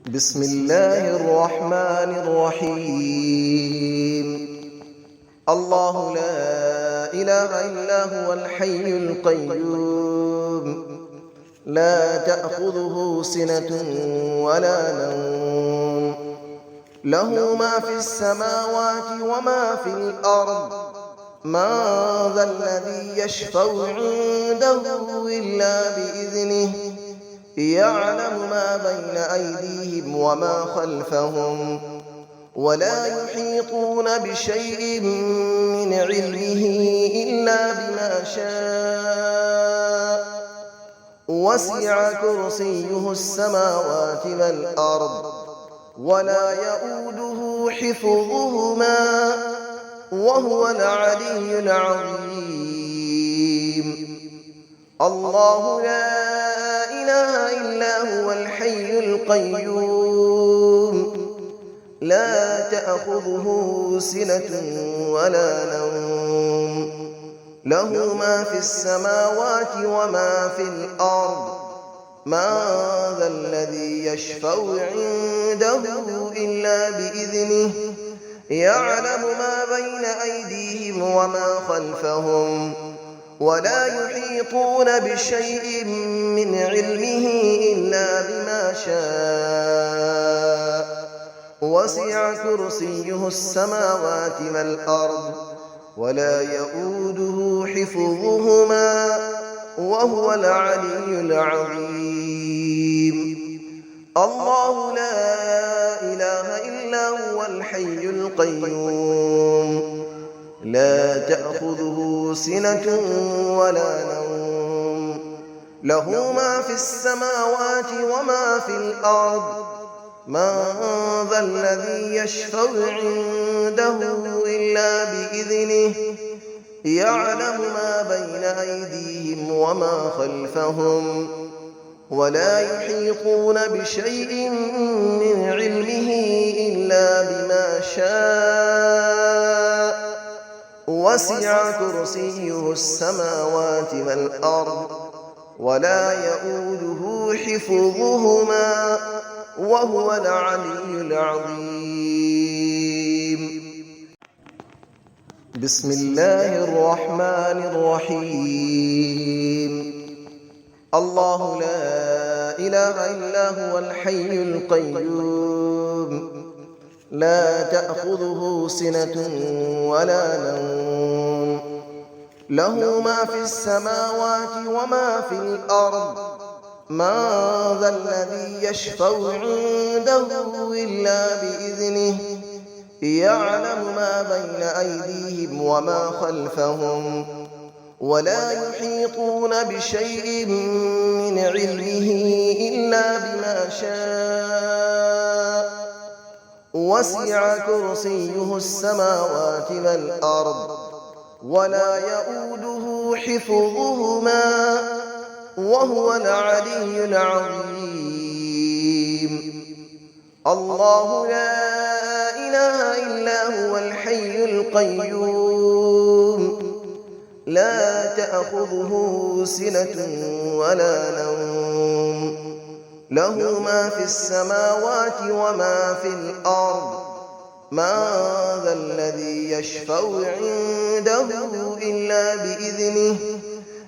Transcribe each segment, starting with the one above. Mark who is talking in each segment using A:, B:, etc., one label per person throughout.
A: بسم الله الرحمن الرحيم. الله لا إله إلا هو الحي القيوم، لا تأخذه سنة ولا نوم، له ما في السماوات وما في الأرض. من ذا الذي يشفع عنده إلا بإذنه، يعلم ما بين أيديهم وما خلفهم، ولا يحيطون بشيء من علمه إلا بما شاء. وسع كرسيه السماوات والأرض، ولا يؤوده حفظهما، وهو العلي العظيم. الله لا إله إلا هو الحي القيوم، لا تأخذه سنة ولا نوم، له ما في السماوات وما في الأرض. من ذا الذي يشفع عنده إلا بإذنه، يعلم ما بين أيديهم وما خلفهم، ولا يحيطون بشيء من علمه إلا بما شاء. وسع كرسيه السماوات والأرض، ولا يؤوده حفظهما، وهو العلي العظيم. الله لا إله إلا هو الحي القيوم، لا تأخذه سنة ولا نوم، له ما في السماوات وما في الأرض. من ذا الذي يشفع عنده إلا بإذنه، يعلم ما بين أيديهم وما خلفهم، ولا يحيطون بشيء من علمه إلا بما شاء. وسع كرسيه السماوات والأرض، ولا يؤوده حفظهما، وهو العلي العظيم. بسم الله الرحمن الرحيم. الله لا إله إلا هو الحي القيوم، لا تأخذه سنة ولا نوم، له ما في السماوات وما في الأرض. من ذا الذي يشفع عنده إلا بإذنه، يعلم ما بين أيديهم وما خلفهم، ولا يحيطون بشيء من علمه إلا بما شاء. وسع كرسيه السماوات والأرض، ولا يؤوده حفظهما، وهو العلي العظيم. الله لا إله إلا هو الحي القيوم، لا تأخذه سنة ولا نوم، له ما في السماوات وما في الأرض. من ذا الذي يشفع عنده إلا بإذنه،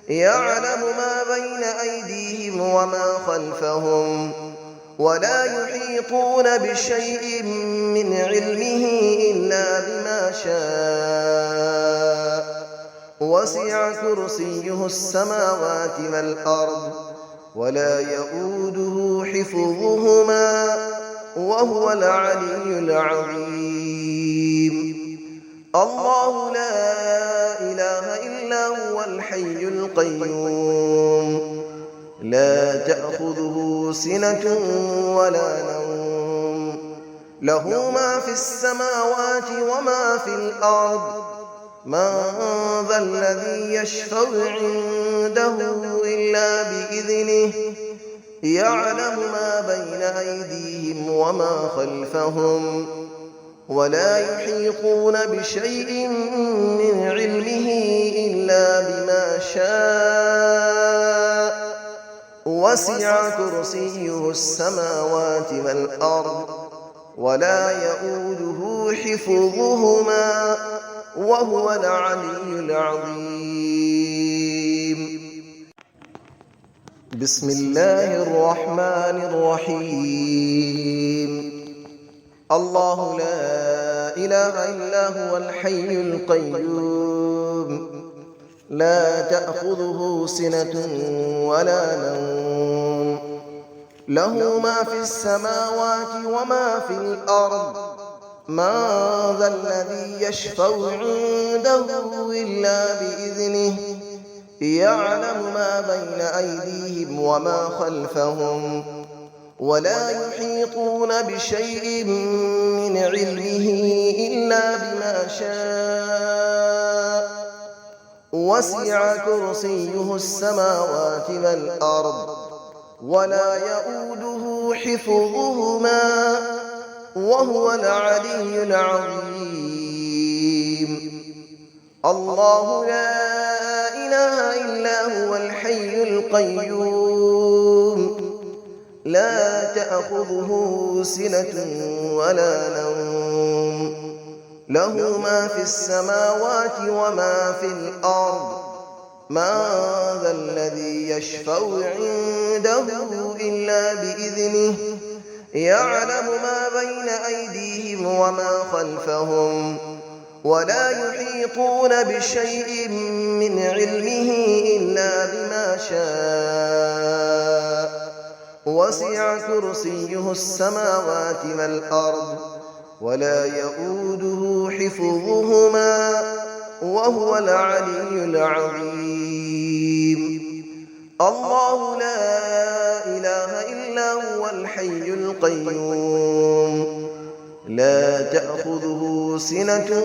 A: يعلم ما بين أيديهم وما خلفهم، ولا يحيطون بشيء من علمه إلا بما شاء. وسع كرسيه السماوات والأرض، ولا يؤوده حفظهما، وهو العلي العظيم. الله لا إله إلا هو الحي القيوم، لا تأخذه سنة ولا نوم، له ما في السماوات وما في الأرض. من ذا الذي يشفع عنده إلا بإذنه، يعلم ما بين أيديهم وما خلفهم، ولا يحيطون بشيء من علمه إلا بما شاء. وسع كرسيه السماوات والأرض ولا يؤوده حفظهما وهو العلي العظيم. بسم الله الرحمن الرحيم. الله لا إله إلا هو الحي القيوم لا تأخذه سنة ولا نوم له ما في السماوات وما في الأرض من ذا الذي يشفع عنده إلا بإذنه يعلم ما بين أيديهم وما خلفهم ولا يحيطون بشيء من علمه إلا بما شاء وسع كرسيه السماوات والأرض ولا يؤوده حفظهما وهو العلي العظيم. الله لا إله إلا هو الحي القيوم لا تأخذه سنة ولا نوم له ما في السماوات وما في الأرض من ذا الذي يشفع عنده إلا بإذنه يعلم ما بين أيديهم وما خلفهم ولا يحيطون بشيء من علمه إلا بما شاء وسع كرسيه السماوات والأرض ولا يؤوده حفظهما وهو العلي العظيم. الله لا إله إلا هو الحي القيوم لا تأخذه سنة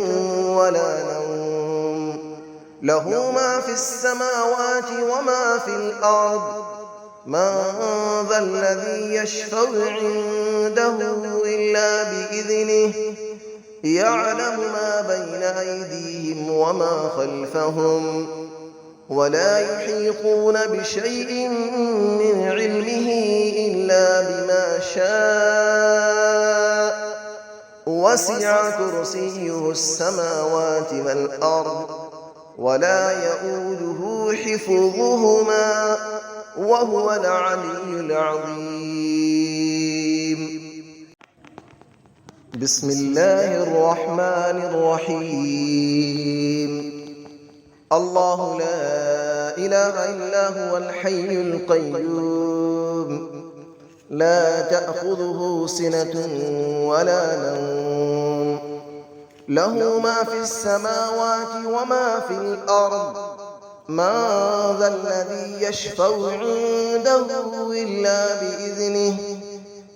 A: ولا نوم له ما في السماوات وما في الأرض من ذا الذي يشفع عنده إلا بإذنه يعلم ما بين أيديهم وما خلفهم ولا يحيطون بشيء من علمه إلا بما شاء وسع كرسيه السماوات والأرض ولا يؤوده حفظهما وهو العلي العظيم. بسم الله الرحمن الرحيم. الله لا إله إلا هو الحي القيوم لا تأخذه سنة ولا نوم له ما في السماوات وما في الأرض من ذا الذي يشفع عنده إلا بإذنه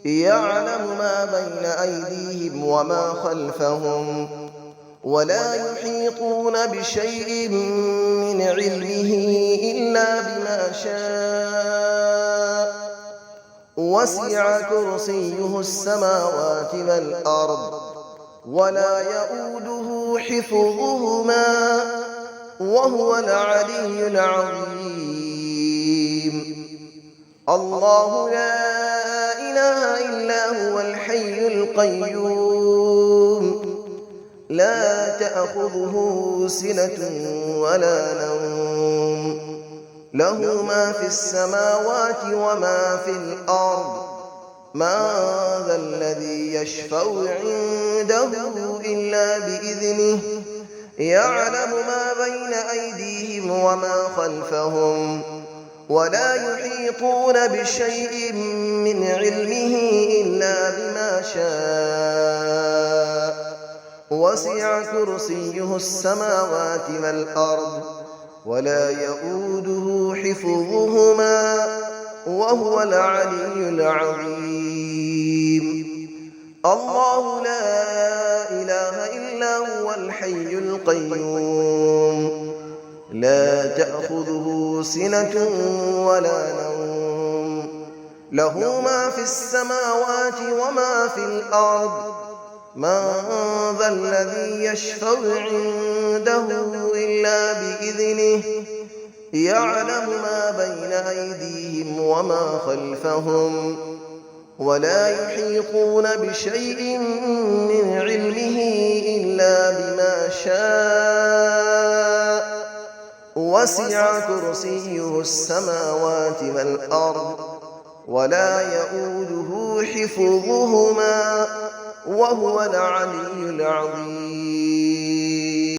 A: يعلم ما بين أيديهم وما خلفهم ولا يحيطون بشيء من علمه إلا بما شاء وسع كرسيه السماوات والأرض ولا يؤوده حفظهما وهو العلي العظيم. الله لا إله إلا هو الحي القيوم لا تأخذه سنة ولا نوم له ما في السماوات وما في الأرض من ذا الذي يشفع عنده إلا بإذنه يعلم ما بين أيديهم وما خلفهم ولا يحيطون بشيء من علمه إلا بما شاء وسع كرسيه السماوات والأرض ولا يؤوده حفظهما وهو العلي العظيم. الله لا إله إلا هو الحي القيوم لا تأخذه سنة ولا نوم له ما في السماوات وما في الأرض من ذا الذي يشفع عنده إلا بإذنه يعلم ما بين أيديهم وما خلفهم ولا يحيطون بشيء من علمه إلا بما شاء وسع كرسيه السماوات والأرض ولا يئوده حفظهما وهو العلي العظيم